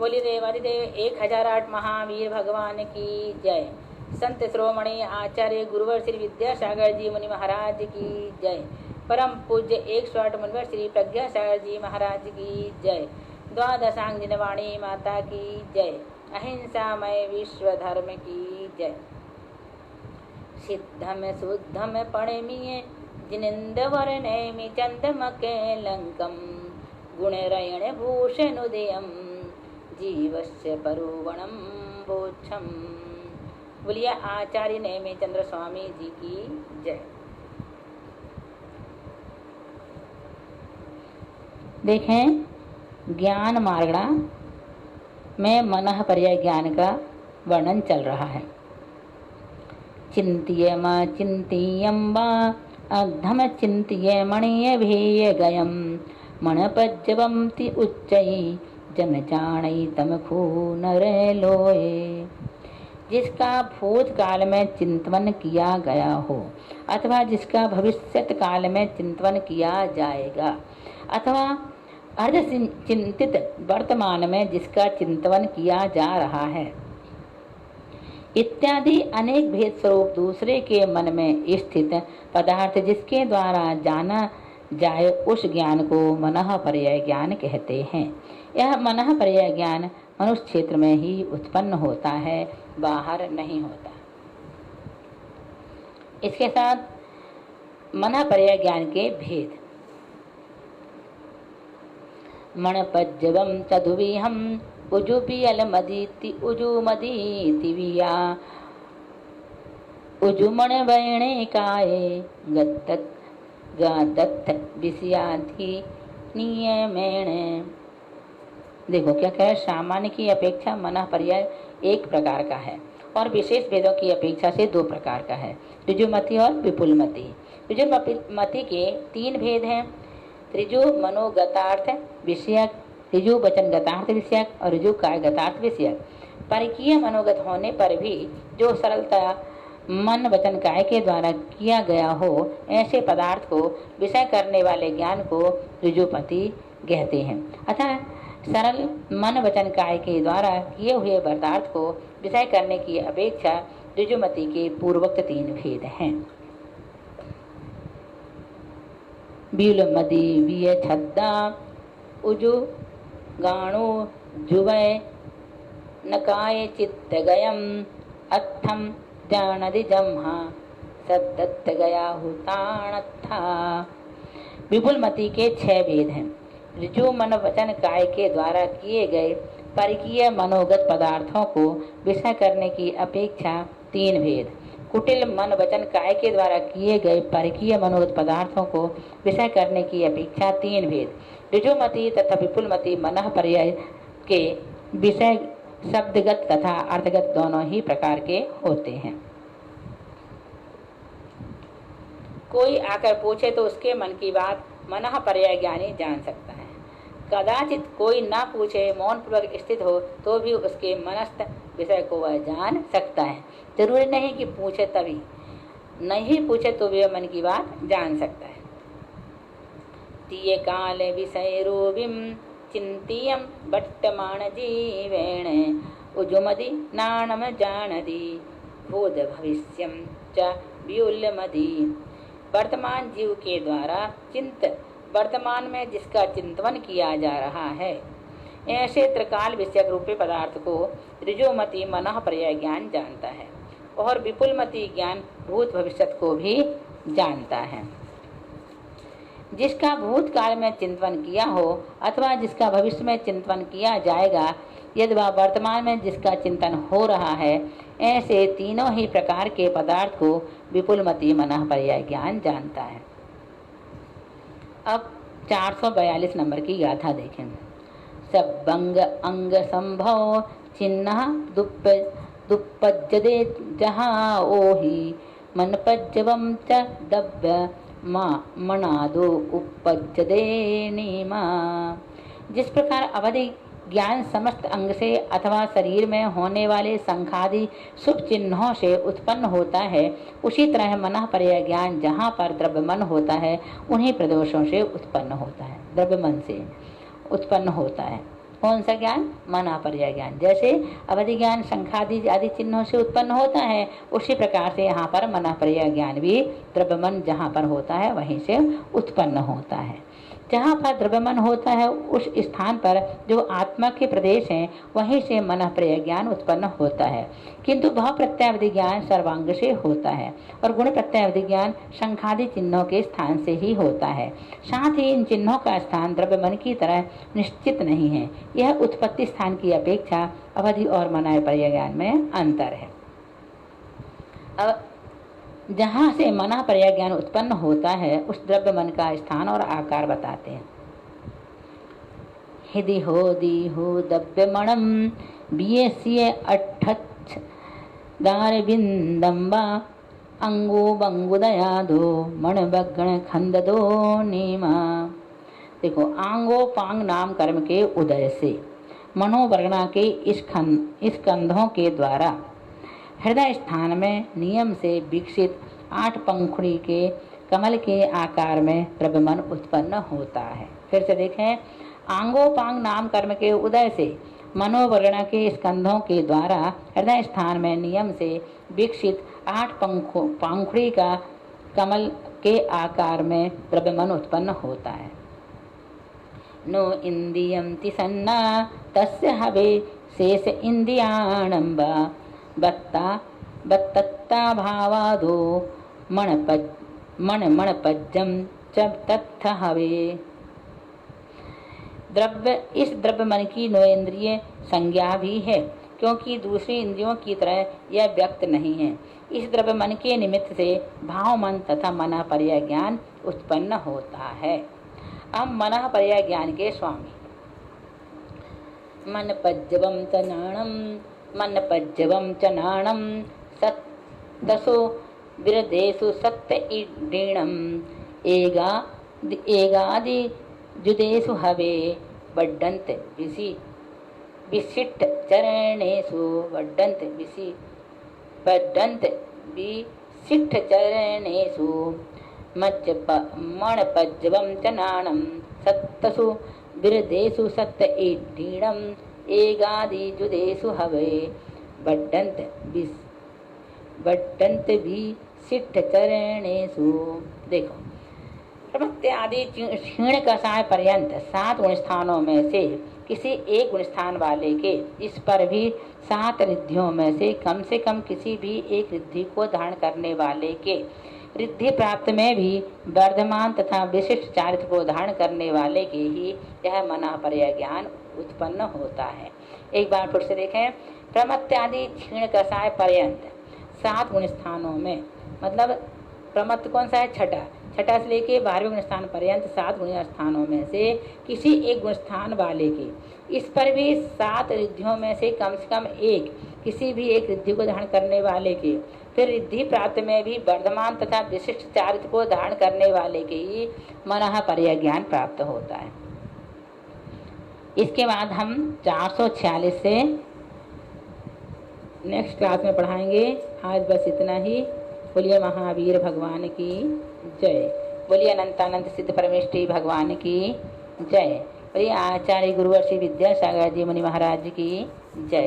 बोली देवादिदेव 1008 महावीर भगवान की जय। संत श्रोमणी आचार्य गुरुवर श्री विद्यासागर जी मुनि महाराज की जय। परम पूज्य 108 मुनिवर श्री प्रज्ञासागर जी महाराज की जय। द्वादशांगिन वाणी माता की जय। अहिंसामय विश्व धर्म की जय। सिद्धम शुद्धम पणमिये जिनेन्द्र नैमि चंदमके लंकम गुणरयण भूषणुदयम जीवस्य परुवणम बोक्षम। बोलिए आचार्य नेमी चंद्र स्वामी जी की जय। देखें, ज्ञान मार्गणा में मनः पर्याय ज्ञान का वर्णन चल रहा है। चिंत्यम चिंतीयम वा अधम चिंत्य मणिय भेय गयम मणपज्जवम ति उच्चई जन जानई तम खून रे लोए। जिसका भूतकाल में चिंतन किया गया हो अथवा जिसका भविष्यत काल में चिंतन किया जाएगा अथवा अर्ध चिंतित वर्तमान में जिसका चिंतन किया जा रहा है इत्यादि अनेक भेद स्वरूप दूसरे के मन में स्थित पदार्थ जिसके द्वारा जाना जाए उस ज्ञान को मनः पर्याय ज्ञान कहते हैं। यह मनः पर्याय ज्ञान मनुष्य क्षेत्र में ही उत्पन्न होता है, बाहर नहीं होता। इसके साथ मनः पर्याय ज्ञान के भेद। मणपज्जवम चधुविहम उजुबियल मदीति उजुमदीति विया उजुमण वैणे काये गत्तत गादत्त विषयाधि नियमेण। देखो क्या कहे, सामान्य की अपेक्षा मनः पर्याय एक प्रकार का है और विशेष भेदों की अपेक्षा से दो प्रकार का है, ऋजुमति और विपुलमति। ऋजुमति के 3 भेद हैं, ऋजु मनोगतार्थ विषयक, ऋजु वचन गतार्थ विषयक और ऋजु काय गतार्थ विषयक। परिकीय मनोगत होने पर भी जो सरलता मन वचन काय के द्वारा किया गया हो ऐसे पदार्थ को विषय करने वाले ज्ञान को ऋजुमति कहते हैं। अतः सरल मन वचन काय के द्वारा किए हुए पदार्थ को विषय करने की अपेक्षा ऋजुमति के पूर्वोक्त 3 भेद हैं। बीलमदि विय छद्दा उजु गाणु जुवय नकाय चित्त गयम अत्थम जानदि जम्हा सद्दत्त गया हुताणत्था। विपुलमति के 6 भेद हैं। ऋजु मन वचन काय के द्वारा किए गए परिकीय मनोगत पदार्थों को विषय करने की अपेक्षा 3 भेद। कुटिल मन वचन काय के द्वारा किए गए परिकीय मनोगत पदार्थों को विषय करने की अपेक्षा 3 भेद। ऋजुमति तथा विपुलमति मनः पर्याय के विषय शब्दगत तथा अर्थगत दोनों ही प्रकार के होते हैं। कोई आकर पूछे तो उसके मन की बात मनः पर्याय ज्ञानी जान सकता है। कदाचित कोई ना पूछे मौन पूर्वक स्थित हो तो भी उसके मनस्थ विषय को वह जान सकता है। जरूरी नहीं कि पूछे तभी, नहीं पूछे तो भी मन की बात जान सकता है। तिये काल विषय रूपिम चिंतियम वर्तमान जीवेण उजुमदि नाणम जानदि भूत भविष्यम च व्युल्लमदि। वर्तमान जीव के द्वारा वर्तमान में जिसका चिंतन किया जा रहा है ऐसे त्रिकाल विषयक रूपी पदार्थ को ऋजुमति मनः पर्याय ज्ञान जानता है और विपुलमति ज्ञान भूत भविष्यत को भी जानता है। जिसका भूतकाल में चिंतन किया हो अथवा जिसका भविष्य में चिंतन किया जाएगा, यदि वह वर्तमान में जिसका चिंतन हो रहा है, ऐसे तीनों ही प्रकार के पदार्थ को विपुलमति मनः पर्याय ज्ञान जानता है। अब 442 नंबर की गाथा देखें। सबंग अंग संभव चिन्ह दुप्पज्जदे जहाँ ओहि मन पज्जवम च दव्य मनादो उपज्जदे नीमा। जिस प्रकार अवधि ज्ञान समस्त अंग से अथवा शरीर में होने वाले संखादि शुभ चिन्हों से उत्पन्न होता है, उसी तरह मनः पर्याय ज्ञान जहाँ पर द्रव्य मन होता है उन्हीं प्रदोषों से उत्पन्न होता है, द्रव्य मन से उत्पन्न होता है। कौन सा ज्ञान? मन पर्याय ज्ञान। जैसे अवधि ज्ञान शंखादि आदि चिन्हों से उत्पन्न होता है, उसी प्रकार से यहाँ पर मन पर्याय ज्ञान भी द्रव्य मन जहाँ पर होता है वहीं से उत्पन्न होता है। जहाँ पर द्रव्य मन होता है उस स्थान पर जो आत्मा के प्रदेश हैं वहीं से मन पर्याय ज्ञान उत्पन्न होता है। किंतु भाव प्रत्यावधि ज्ञान सर्वांग से होता है और गुण प्रत्यावधि ज्ञान शंखादि चिन्हों के स्थान से ही होता है। साथ ही इन चिन्हों का स्थान द्रव्य मन की तरह निश्चित नहीं है। यह उत्पत्ति स्थान की अपेक्षा अवधि और मन पर्याय ज्ञान में अंतर है। अब जहाँ से मन पर्याय ज्ञान उत्पन्न होता है उस द्रव्य मन का स्थान और आकार बताते हैं। हिदि हो दी हो दव्य मणम बीएसीए अठच्छ दार बिंदम्बा अंगो बंगुदया दो मण बगण खंद दो नीमा। देखो, आंगो पांग नाम कर्म के उदय से मनोवर्णा के इस कंधों के द्वारा हृदय स्थान में नियम से विकसित 8 पंखुड़ी के कमल के आकार में द्रव्य मन उत्पन्न होता है। फिर से देखें, आंगोपांग नाम कर्म के उदय से मनोवर्ण के स्कंधों के द्वारा हृदय स्थान में नियम से विकसित 8 पंखुड़ी का कमल के आकार में द्रव्य मन उत्पन्न होता है। नो इंद्रियम तिसन्ना तस्य हवे शेष इंद्रियाणंबा बत्तत्ता भावादो मणपज्जम च तत्थ हवे। इस द्रव्य मन की नो इंद्रिय संज्ञा भी है, क्योंकि दूसरी इंद्रियों की तरह यह व्यक्त नहीं है। इस द्रव्य मन के निमित्त से भाव मन तथा मन पर्याय ज्ञान उत्पन्न होता है। अब मन पर्याय ज्ञान के स्वामी। मन पज्जवम च नाणम मन पज्जवम च नाणम सत्तसो विरदेषु सत्त ईडीणम एगादि जुदेषु हवे वड्डन्त विशिष्ट चरणेषु वड्डन्त विशिष्ट चरणेषु मणपज्जवम च नाणम सत्तसु विरदेषु सत्त ईडीणम एगादि जुदेषु हवे वड्डन्त विशिष्ट चरणेषु। देखो, प्रमत्य आदि क्षीण कषाय पर्यंत 7 गुण स्थानों में से किसी एक गुण स्थान वाले के, इस पर भी 7 रिद्धियों में से कम किसी भी एक रिद्धि को धारण करने वाले के, रिद्धि प्राप्त में भी वर्धमान तथा विशिष्ट चारित्र को धारण करने वाले के ही यह मन पर्याय ज्ञान उत्पन्न होता है। एक बार फिर से देखें, प्रमत्यादि क्षीण कषाय पर्यंत 7 गुण स्थानों में, मतलब प्रमत्त कौन सा है? छठा से लेके 12वें गुण स्थान पर्यंत 7 गुण स्थानों में से किसी एक गुण स्थान वाले के, इस पर भी 7 रिद्धियों में से कम एक, किसी भी एक रिद्धि को धारण करने वाले के, फिर रिद्धि प्राप्त में भी वर्धमान तथा विशिष्ट चारित्र को धारण करने वाले के ही मन पर्याय ज्ञान प्राप्त होता है। इसके बाद हम 446 से नेक्स्ट क्लास में पढ़ाएंगे। आज बस इतना ही। बोलिए महावीर भगवान की जय। बोलिए अनंतानंद सिद्ध परमेष्ठी भगवान की जय। बोलिए आचार्य गुरुवर्षि विद्यासागर जी मुनि महाराज की जय।